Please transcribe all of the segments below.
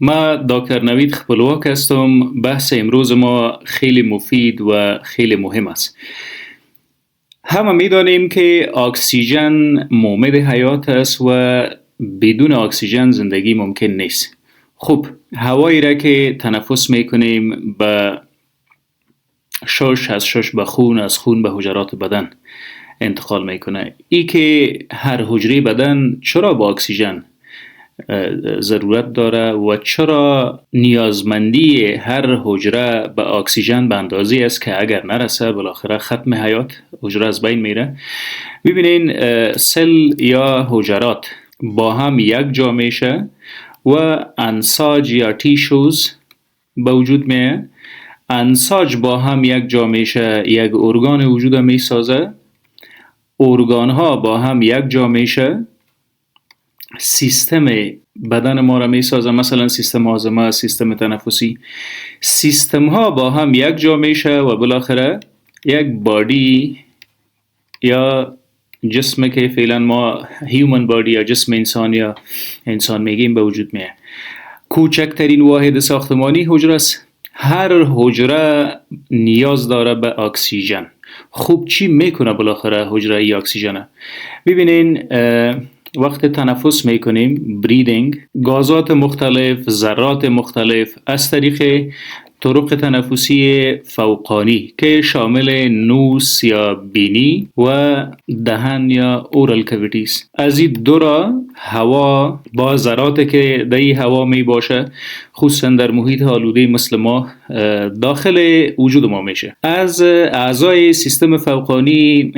ما دکتر نوید خپلواک هستم. بحث امروز ما خیلی مفید و خیلی مهم است. همه میدانیم که اکسیژن مومد حیات است و بدون اکسیژن زندگی ممکن نیست. خب هوایی را که تنفس میکنیم به از شش به خون، از خون به حجرات بدن انتقال میکنه. ای که هر حجره بدن چرا با اکسیژن ضرورت داره و چرا نیازمندی هر حجره به اکسیژن به اندازه است که اگر نرسه بالاخره ختم حیات حجره از بین میره. ببینین سل یا حجرات با هم یک جا میشه و انساج یا تیشوز به وجود میه. انساج با هم یک جا میشه، یک ارگان وجود میسازه. ارگان ها با هم یک جا میشه، سیستم بدن ما را میسازه، مثلا سیستم هاضمه، سیستم تنفسی. سیستم ها با هم یک جا میشه و بالاخره یک بادی یا جسم که فعلا ما هیومن بادی یا جسم انسان یا انسان میگیم به وجود میه. کوچکترین واحد ساختمانی حجره است. هر حجره نیاز داره به اکسیژن. خوب چی میکنه بالاخره حجره ای اکسیژن؟ ببینین وقت تنفس میکنیم، بریدینگ، گازات مختلف، ذرات مختلف از طریق طرق تنفسی فوقانی که شامل نوس یا بینی و دهن یا اورال کویتیز، از این دو را هوا با ذراتی که در هوا می باشه خصوصا در محیط آلوده مثل ما داخل وجود ما میشه. از اعضای سیستم فوقانی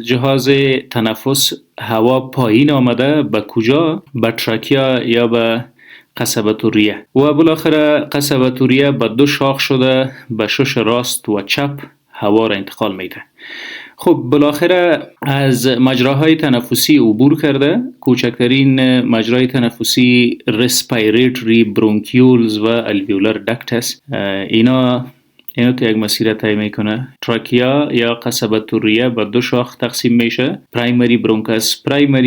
جهاز تنفس هوا پایین آمده به کجا؟ به تراکیا یا به قصبة الریه و بالاخره قصبة الریه به دو شاخ شده به شش راست و چپ هوا را انتقال میده. خب بالاخره از مجراهای تنفسی عبور کرده. کوچکترین مجرای تنفسی رسپیریتری برونکیولز و الویولار دکت است. اینا که یک مسیر طی میکنه. تراکیا یا قصبة الریه به دو شاخ تقسیم میشه. پرایمری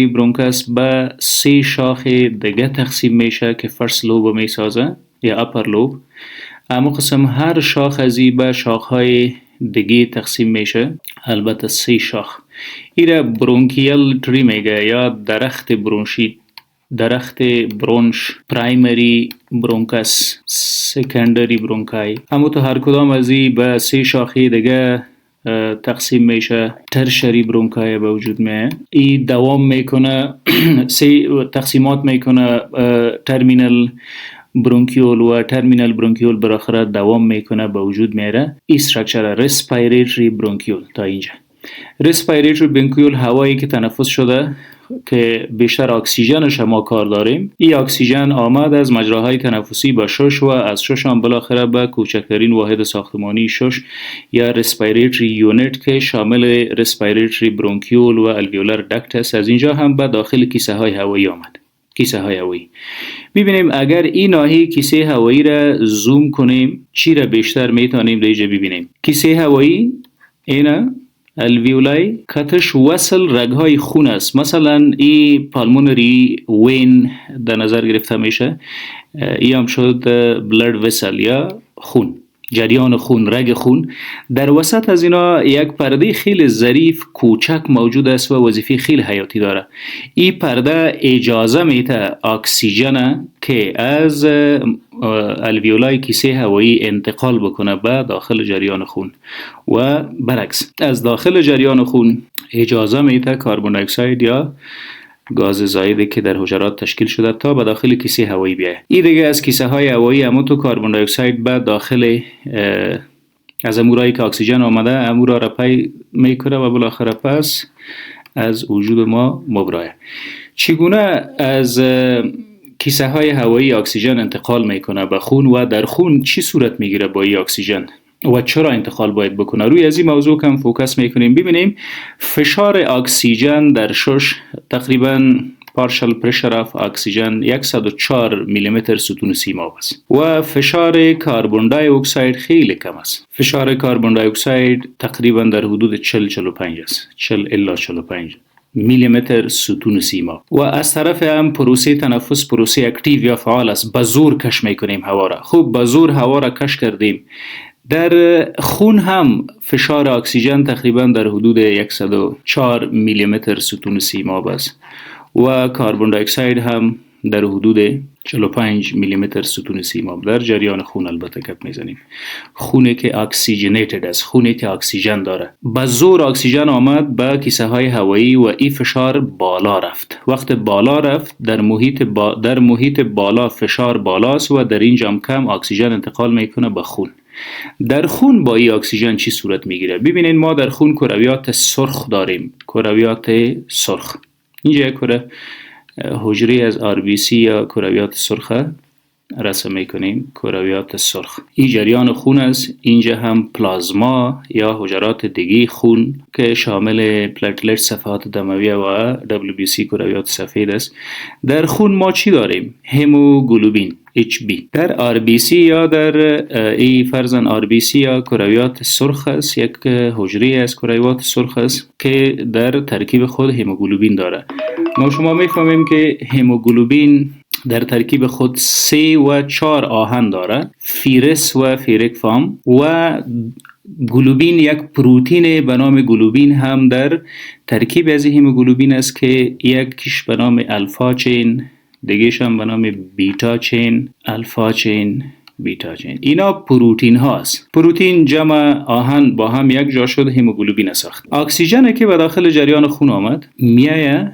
برونکاس به سه شاخ دیگه تقسیم میشه که فرست لوب میسازه یا اپر لوب. اما قسم هر شاخ ازی به شاخهای دیگه تقسیم میشه، البته سه شاخ. ایره برونکیال تری میگه یا درخت برونشی، درخت برونش، پرایمری برونکاس، سکندری برونکای. اما تو هر کدام ازی به سه شاخه دیگه تقسیم میشه، ترشری برونکای به وجود میه. ای دوام میکنه سه تقسیمات میکنه، ترمینال برونکیول و ترمینال برونکیول بالاخره دوام میکنه به وجود میره. ای استراکچر رسپیریتری برونکیول. تا اینجا رسپیریتری برونکیول هوایی که تنفس شده که بیشتر اکسیژنش ما کار داریم. این اکسیژن آمد از مجراهای تنفسی به شش و از شش هم بالاخره به کوچکترین واحد ساختمانی شش یا رسپیریتری یونیت که شامل رسپیریتری برونکیول و الویولار دکت است. از اینجا هم به داخل کیسه های هوایی آمد. کیسه های هوایی. ببینیم اگر این ناحیه کیسه هوایی را زوم کنیم چی را بیشتر میتونیم دیجا ببینیم. کیسه هوایی اینا الویولای کتش وصل رگهای خون است. مثلا این پالمونری وین در نظر گرفته میشه. این هم شد بلد وسل یا خون، جریان خون، رگ خون. در وسط از اینا یک پرده خیلی ظریف کوچک موجود است و وظیفه خیلی حیاتی داره. این پرده اجازه میده اکسیژن که از الویولای کیسه هوایی انتقال بکنه به داخل جریان خون و برعکس. از داخل جریان خون اجازه میده کربن دی اکساید یا گاز زایده که در حجرات تشکیل شده تا به داخل کیسه هوایی بیاید. این دیگه از کیسه های هوایی همون تو کربن دی اکساید به داخل از امورایی که اکسیژن آمده امورا را پی میکنه و بالاخره پس از وجود ما مبراه. چگونه از کیسه های هوایی اکسیژن انتقال میکنه به خون و در خون چی صورت میگیره با این اکسیژن و چرا انتقال باید بکنه؟ روی از این موضوع کم فوکس میکنیم. ببینیم فشار اکسیژن در شش تقریبا پارشل پرشر اف اکسیژن 104 میلیمتر ستون سیماب است و فشار کربن دی اکساید خیلی کم است. فشار کربن دی اکساید تقریبا در حدود 40-45 است. 40 الی 45. میلیمتر ستون سیماب. و از طرف هم پروسه تنفس پروسه اکتیو یا فعال است، به زور کش میکنیم هوا را. خوب به زور هوا را کش کردیم. در خون هم فشار اکسیژن تقریبا در حدود 104 میلیمتر ستون سیماب است و کربن دی اکساید هم در حدود 45 میلیمتر ستون سیماب در جریان خون البته گپ میزنیم. خونی که اکسیژنیتد است، خونی که اکسیژن داره. به زور اکسیژن آمد به کیسه های هوایی و این فشار بالا رفت. وقت بالا رفت در محیط بالا فشار بالاست و در اینجا کم اکسیژن انتقال میکنه به خون. در خون با این اکسیژن چی صورت میگیره؟ ببینید ما در خون کرویات سرخ داریم. کرویات سرخ. اینجا یک حجره از RBC یا کرویات سرخ رسم میکنیم. کرویات سرخ این جریان خون است. اینجا هم پلازما یا حجرات دیگه خون که شامل پلتلت صفحات دمویه و WBC کرویات سفید است. در خون ما چی داریم؟ هموگلوبین HB در RBC یا در ای فرزن RBC یا کرویات سرخ است. یک حجره از کرویات سرخ است که در ترکیب خود هموگلوبین داره. ما شما میفهمیم که هموگلوبین در ترکیب خود 3 و 4 آهن داره، فیرس و فیرک فام، و گلوبین یک پروتین به نام گلوبین هم در ترکیب از هموگلوبین است که یکیش به نام الفا چین، دیگه‌ش هم به نام بیتا چین، الفا چین، بیتا چین. اینا پروتین هاست. پروتین جمع آهن با هم یک جا شد هموگلوبین ساخت. اکسیژن که به داخل جریان خون آمد میایه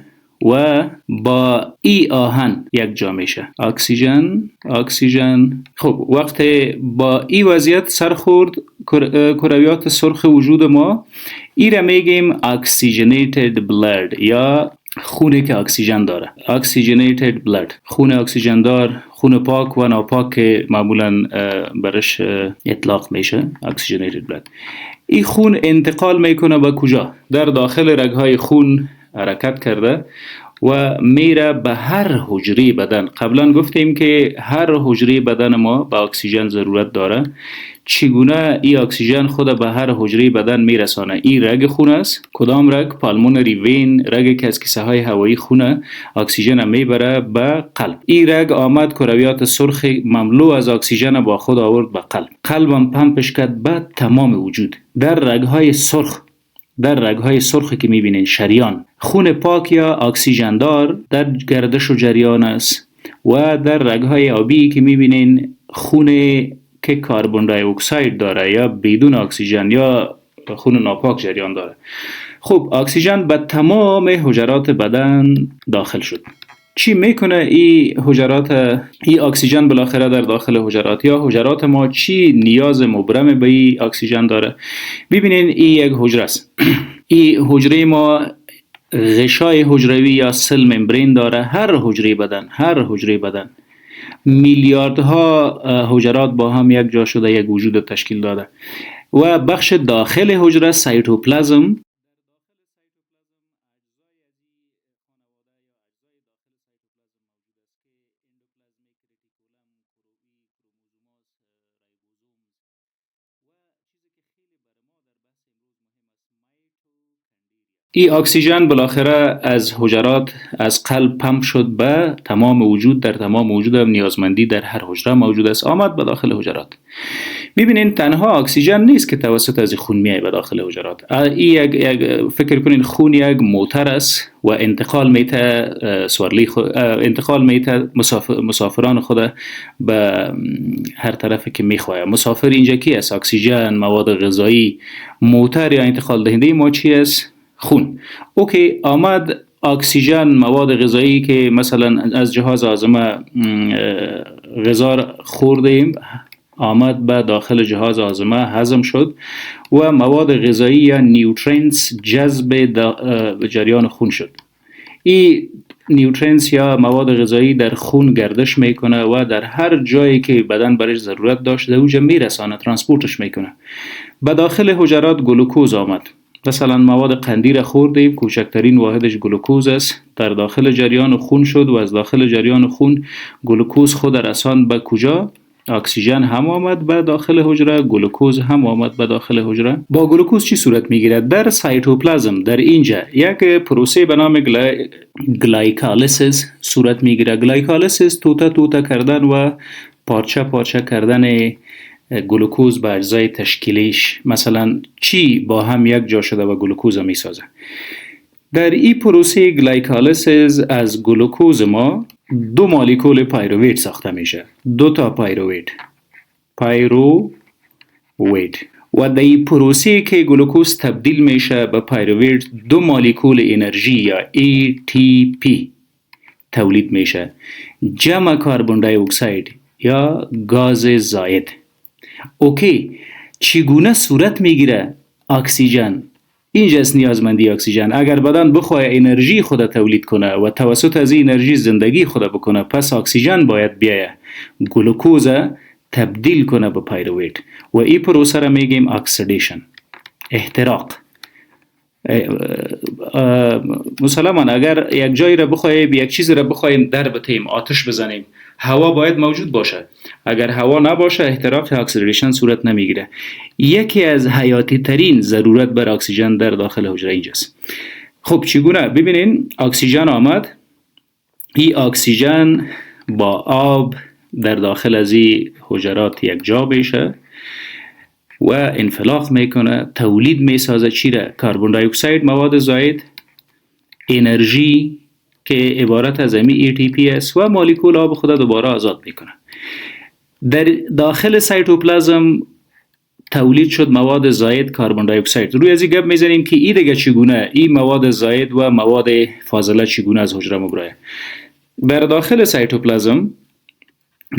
و با ای آهن یک جا میشه. اکسیژن. خب وقتی با ای وضعیت سر خورد کرویات سرخ وجود ما، ای را میگیم اکسیژنیتد بلد یا خونی که اکسیژن داره. اکسیژنیتد بلد، خون اکسیژن دار، خون پاک و ناپاک که معمولا برش اطلاق میشه اکسیژنیتد بلد. این خون انتقال میکنه به کجا؟ در داخل رگهای خون حرکت کرده و میره به هر حجره بدن. قبلا گفتیم که هر حجره بدن ما به اکسیژن ضرورت داره. چگونه این اکسیژن خود به هر حجره بدن میرسانه؟ این رگ خون است. کدام رگ؟ پالمونری وین، رگ که از کیسه های هوایی خونه اکسیژن میبره به قلب. این رگ آمد کرویات سرخ مملو از اکسیژن با خود آورد به قلب. قلبم پمپش کرد به تمام وجود. در رگهای سرخ که میبینین شریان، خون پاک یا اکسیژن دار در گردش و جریان است و در رگهای آبی که میبینین خون که کربن دی اکساید داره یا بدون اکسیژن یا خون ناپاک جریان داره. خب اکسیژن به تمام حجرات بدن داخل شد. چی میکنه این حجرات؟ این اکسیژن بالاخره در داخل حجرات یا حجرات ما چی نیاز مبرم به این اکسیژن داره؟ ببینین این یک حجره است. این حجره ما غشای حجروی یا سل ممبرین داره. هر حجره بدن میلیاردها حجرات با هم یک جا شده یک وجود تشکیل داده و بخش داخل حجره سایتوپلازم این اکسیژن بالاخره از حجرات از قلب پمپ شد به تمام وجود. در تمام وجود هم نیازمندی در هر حجره موجود است، آمد به داخل حجرات. میبینین تنها اکسیژن نیست که توسط از خون میای به داخل حجرات. این فکر کنین خون یک موتر است و انتقال میته مسافران خود به هر طرف که میخواه. مسافر اینجا کی است؟ اکسیژن، مواد غذایی. موتر یا انتقال دهنده ما چی است؟ خون. اوکی، آمد اکسیژن، مواد غذایی که مثلا از جهاز هاضمه غذا خوردیم آمد به داخل جهاز هاضمه هضم شد و مواد غذایی یا نیوترینز جذب جریان خون شد. این نیوترینز یا مواد غذایی در خون گردش میکنه و در هر جایی که بدن برش ضرورت داشته اونجا میرسانه، ترانسپورتش میکنه. به داخل حجرات گلوکوز آمد. مثلا مواد قندی را خوردیم، کوچکترین واحدش گلوکوز است، در داخل جریان خون شد و از داخل جریان خون گلوکوز خود رساند به کجا؟ اکسیژن هم آمد به داخل حجره، گلوکوز هم آمد به داخل حجره. با گلوکوز چی صورت میگیرد؟ در سایتوپلازم در اینجا یک پروسه به نام گلایکالیسیس صورت میگیرد. گلایکالیسیس توته کردن و پارچه کردن گلوکوز به اجزای تشکیلیش، مثلا چی با هم یک جا شده و گلوکوز می سازه. در این پروسه گلایکالیسیس از گلوکوز ما دو مولکول پایروویت ساخته میشه، دو تا پایروویت و در این پروسه که گلوکوز تبدیل میشه به پایروویت دو مولکول انرژی یا ATP تولید میشه، جمع کربن دی اکساید یا گاز زائد. اوکی، چگونه صورت میگیره اکسیژن؟ اینجاست نیازمندی اکسیژن. اگر بدن بخواه انرژی خود تولید کنه و توسط از این انرژی زندگی خود بکنه، پس اکسیژن باید بیایه گلوکوز تبدیل کنه به پایروویت و این پروسه را میگیم اکسیدیشن، احتراق. مسلما اگر یک جایی را بخوایم، یک چیزی را بخوایم در بتیم، آتش بزنیم، هوا باید موجود باشه. اگر هوا نباشه احتراق اکسیدیشن صورت نمیگیره. یکی از حیاتی ترین ضرورت بر اکسیژن در داخل حجره اینجاست. خب چگونه؟ ببینین اکسیژن آمد، این اکسیژن با آب در داخل از این حجرات یک جا بشه و انفلاق میکنه، تولید میسازه چی را؟ کربن دی اکساید، مواد زائد، انرژی که عبارت از امی ATP است و مولکول آب خود دوباره آزاد میکنه. در داخل سایتوپلازم تولید شد مواد زائد، کربن دی اکساید. روی از این گپ میزنیم که این دیگه چگونه این مواد زائد و مواد فاضله چگونه از حجره مبرایه. در داخل سایتوپلازم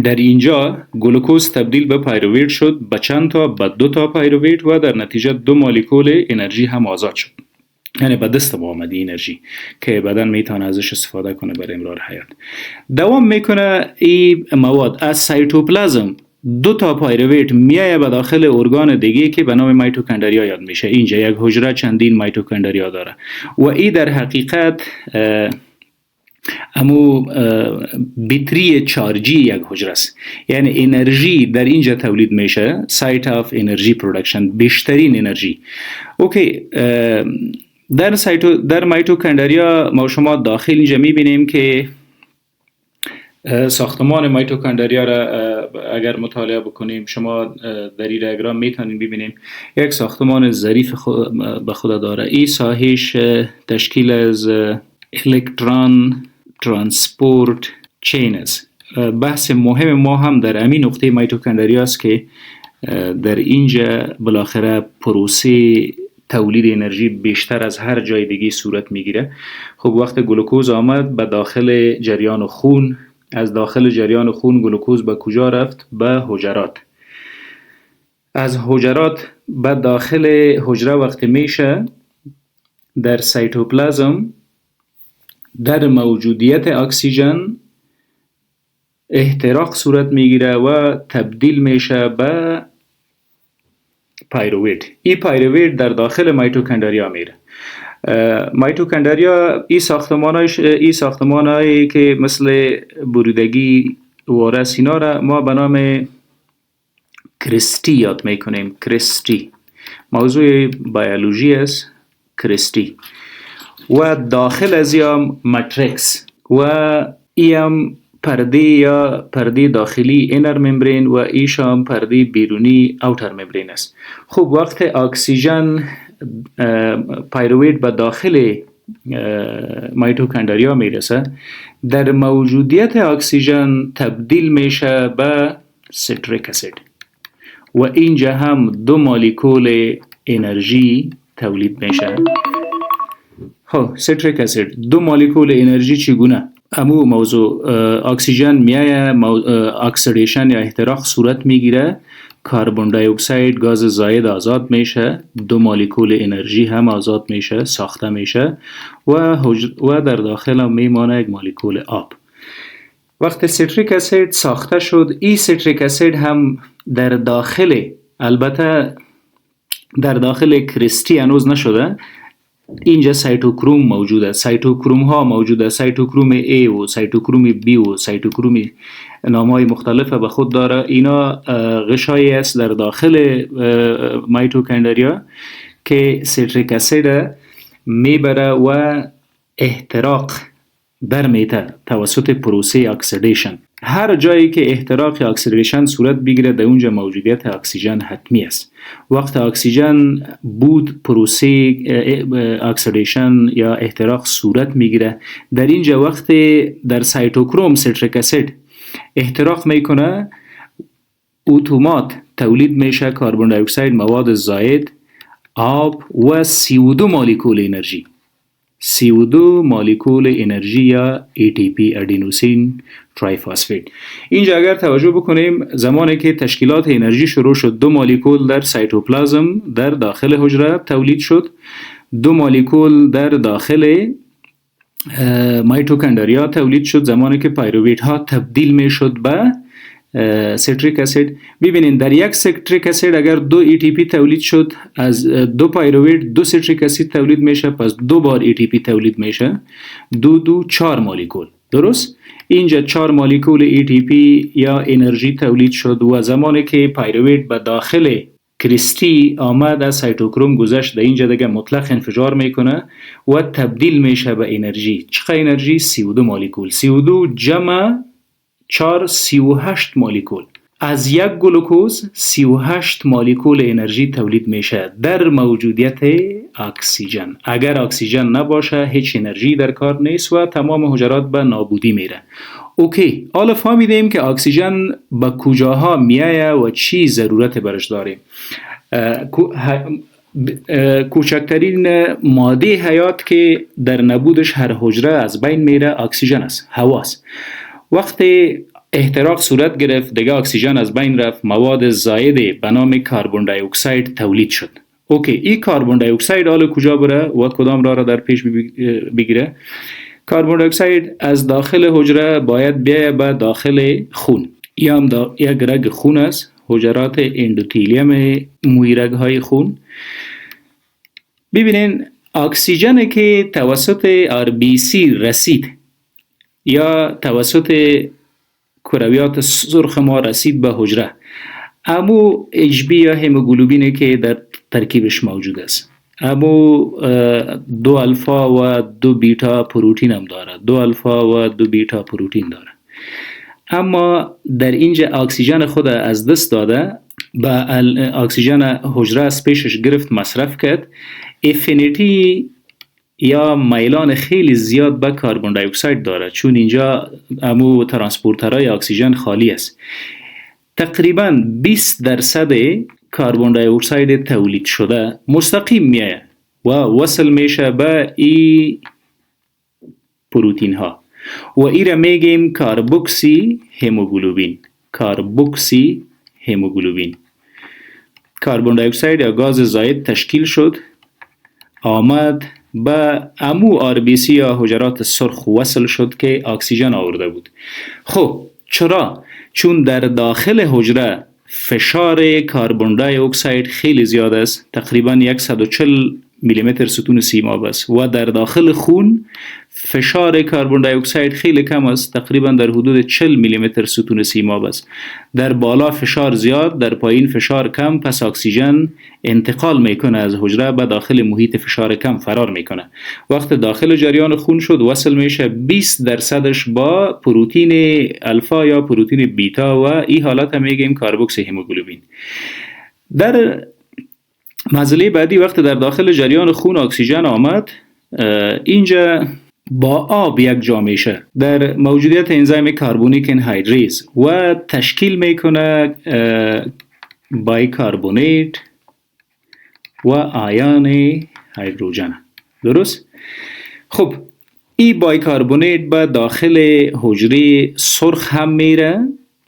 در اینجا گلوکوز تبدیل به پایروویت شد، به چند تا؟ به دو تا پایروویت و در نتیجه دو مولکول انرژی هم آزاد شد. یعنی به دست ما آمد انرژی که بدن میتونه ازش استفاده کنه برای امرار حیات. دوام میکنه این مواد از سایتوپلازم دو تا پایروویت میایه به داخل ارگان دیگه که به نام میتوکندریا یاد میشه. اینجا یک حجره چندین میتوکندریا داره و این در حقیقت امو بیتری چارجی یک حجره است. یعنی انرژی در اینجا تولید میشه، سایت آف انرژی پرودکشن، بیشترین انرژی. اوکی، در میتوکندریا ما شما داخل اینجا میبینیم که ساختمان میتوکندریا را اگر مطالعه بکنیم، شما در این دیاگرام میتونید ببینیم یک ساختمان ظریف به خود داره. این ساحش تشکیل از الکترون ترانسپورت چین است. بحث مهم ما هم در همین نقطه میتوکندریا است که در اینجا بالاخره پروسه تولید انرژی بیشتر از هر جای دیگه صورت میگیره. خب وقت گلوکوز آمد به داخل جریان خون، از داخل جریان خون گلوکوز به کجا رفت؟ به حجرات. از حجرات به داخل حجره وقت میشه در سایتوپلازم، در موجودیت اکسیژن احتراق صورت میگیره و تبدیل میشه به پایروویت. این پایروویت در داخل میتوکندریا میره. میتوکندریا این ساختمانایی که مثل بریدگی وارث اینا را ما به نام کرستی یاد میکنیم. کرستی موضوع بیولوژی است، کرستی. و داخل از یا ماتریکس و ایم پرده یا پرده داخلی اینر ممبرین و ایش هم پرده بیرونی اوتر ممبرین است. خب وقت اکسیژن پایروویت به داخل میتوکندریا میرسه، در موجودیت اکسیژن تبدیل میشه به سیتریک اسید و اینجا هم دو مولکول انرژی تولید میشه. خب سیتریک اسید، دو مولکول انرژی چگونه؟ امو موضوع اکسیژن میایه، اکسیدیشن یا احتراق صورت میگیره، کربن دی اکساید گاز زائد آزاد میشه، دو مولکول انرژی هم آزاد میشه، ساخته میشه و در داخل هم میمانه یک مولکول آب. وقت سیتریک اسید ساخته شد، این سیتریک اسید هم در داخل، البته در داخل کرستی هنوز نشده، اینجا سایتوکروم موجود است. سایتوکروم ها موجود است. سایتوکروم A و سایتوکروم B و سایتوکروم نامهای مختلف به خود داره. اینا غشایی است در داخل مایتوکندریا که سیتریک اسید میبره و احتراق برمیته توسط پروسه اکسیدیشن. هر جایی که احتراق یا اکسیدیشن صورت بگیره در اونجا موجودیت اکسیژن حتمی است. وقت اکسیژن بود پروسه اکسیدیشن یا احتراق صورت میگیره، در اینجا وقت در سایتوکروم سیتریک اسید احتراق میکنه، اتومات تولید میشه کربن دی اکساید، مواد زائد، آب و CO2 مولکول انرژی. CO2 مولکول انرژی یا ATP ادینوسین ترایفاسفید. اینجا اگر توجه بکنیم زمانی که تشکیلات انرژی شروع شد، 2 مولکول در سایتوپلازم در داخل حجره تولید شد، 2 مولکول در داخل مایتوکندریا تولید شد. زمانی که پیرویت ها تبدیل می شد به سیتریک اسید، ببینید در یک سیتریک اسید اگر 2 ATP تولید شد، از 2 پیرویت 2 سیتریک اسید تولید میشه، پس 2 بار ATP تولید میشه، 4 مولکول. درست؟ اینجا 4 مولکول ATP یا انرژی تولید شد و زمانی که پیرویت به داخل کریستی آمد از سایتوکروم گذشت، در اینجا دیگه مطلق انفجار میکنه و تبدیل میشه به انرژی. چقدر انرژی؟ CO2 مولکول. CO2 جمع 4 38 مولکول. از یک گلوکوز 38 مولکول انرژی تولید میشه در موجودیت اکسیژن. اگر اکسیژن نباشه هیچ انرژی در کار نیست و تمام حجرات به نابودی میره. اوکی، حالا فهمیدیم که اکسیژن به کجاها میایه و چی ضرورت برش داریم. کوچکترین ماده حیات که در نبودش هر حجره از بین میره اکسیژن است، هواست. وقتی احتراق صورت گرفت دیگه اکسیژن از بین رفت، مواد زائد به نام کربن دی اکساید تولید شد. اوکی، این کربن دی اکساید حالا کجا بره و کدام راه را در پیش بگیره؟ کربن دی اکساید از داخل حجره باید بیایه به داخل خون. این هم یک رگ خون است، حجرات اندوتلیوم موی رگ‌های خون. ببینین اکسیژن که توسط RBC رسید یا توسط کرویات سرخ ما رسید به حجره، امو HB یا هموگلوبینی که در ترکیبش موجود است، امو 2 الفا و 2 بیتا پروتین هم داره، 2 الفا و 2 بیتا پروتین داره. اما در اینجا اکسیژن خود از دست داده، با اکسیژن حجره از پیشش گرفت مصرف کرد، افینیتی یا میلان خیلی زیاد به کربن دی اکساید داره، چون اینجا امو ترانسپورترهای اکسیژن خالی است. تقریبا 20% کربن دی اکساید تولید شده مستقیم میایه و وصل میشه به ای پروتین ها و ای را میگیم کاربوکسی هموگلوبین. کاربوکسی هموگلوبین. کربن دی اکساید یا گاز زائد تشکیل شد، آمد به امو RBC یا حجرات سرخ وصل شد که اکسیژن آورده بود. خب چرا؟ چون در داخل حجره فشار کربن دی اکساید خیلی زیاد است، تقریبا 140 میلیمتر ستون سیماب است و در داخل خون فشار کربن دی اکساید خیلی کم است، تقریبا در حدود 40 میلیمتر ستون سیماب است. در بالا فشار زیاد، در پایین فشار کم، پس اکسیژن انتقال میکنه از حجره به داخل محیط فشار کم فرار میکنه. وقت داخل جریان خون شد وصل میشه 20% با پروتین الفا یا پروتین بیتا و این حالت هم میگیم کاربوکس هموگلوبین. در مرحله بعدی وقت در داخل جریان خون اکسیژن آمد، اینجا با آب یک جا میشه در موجودیت انزیم کربونیک انهایدریز و تشکیل میکنه بایکاربونیت و آیان هیدروژن. درست؟ خب این بایکاربونیت به داخل حجره سرخ هم میره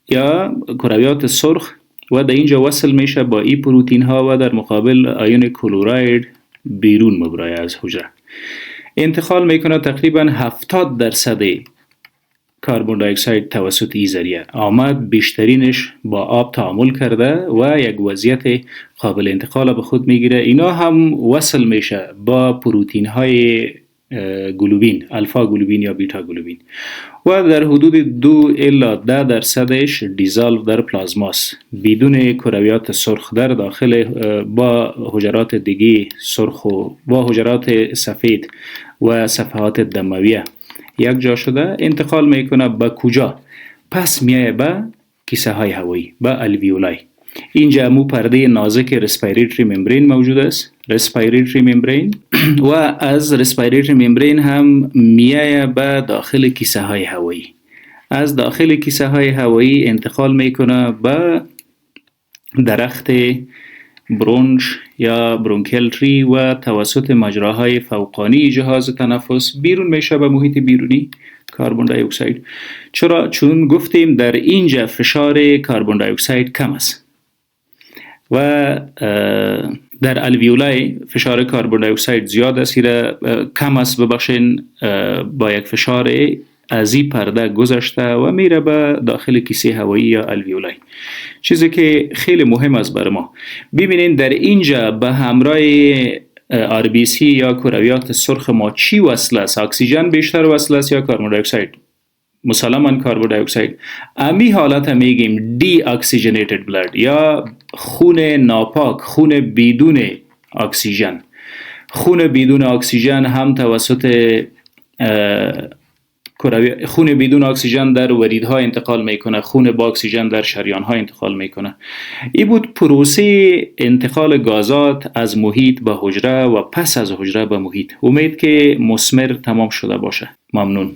یا کرویات سرخ و در اینجا وصل میشه با ای پروتین ها و در مقابل آیون کلوراید بیرون میبره از حجره. انتقال میکنه تقریبا 70% کربن دی اکساید توسط این ذریعه آمد، بیشترینش با آب تعامل کرده و یک وضعیت قابل انتقال به خود میگیره. اینا هم وصل میشه با پروتین های گلوبین، الفا گلوبین یا بیتا گلوبین، و در حدود 2 الی 10 درصدش دیزالو در پلازماست بدون کرویات سرخ در داخل، با حجرات دیگه سرخ و با حجرات سفید و صفحات دمویه یک جا شده انتقال میکنه به کجا؟ پس میایه به کیسه های هوایی، به الویولای. اینجا مو پرده نازک رسپیریتری ممبرین موجود است، رسپیریتری ممبرین، و از رسپیریتری ممبرین هم میایه به داخل کیسه های هوایی. از داخل کیسه های هوایی انتقال میکنه به درخت برونش یا برونکل تری و توسط مجراهای فوقانی جهاز تنفس بیرون میشه به محیط بیرونی کربن دی اکساید. چرا؟ چون گفتیم در اینجا فشار کربن دی اکساید کم است و در الویولای فشار کربن دی اکساید زیاد است، کم است ببخشین، با یک فشار از این پرده گذشته و میره به داخل کیسه هوایی یا الویولای. چیزی که خیلی مهم است برای ما ببینین در اینجا به همراه RBC یا کرویات سرخ ما چی وصل است؟ اکسیژن بیشتر وصل است یا کربن دی اکساید؟ مسلماً کربن دی اکساید. امی حالت میگیم دی اکسیژنیتد بلد یا خون ناپاک، خون بدون اکسیژن. خون بدون اکسیژن هم توسط خون بدون اکسیژن در وریدها انتقال میکنه، خون با اکسیژن در شریانها انتقال میکنه. این بود پروسه انتقال گازات از محیط به حجره و پس از حجره به محیط. امید که مثمر تمام شده باشه. ممنون.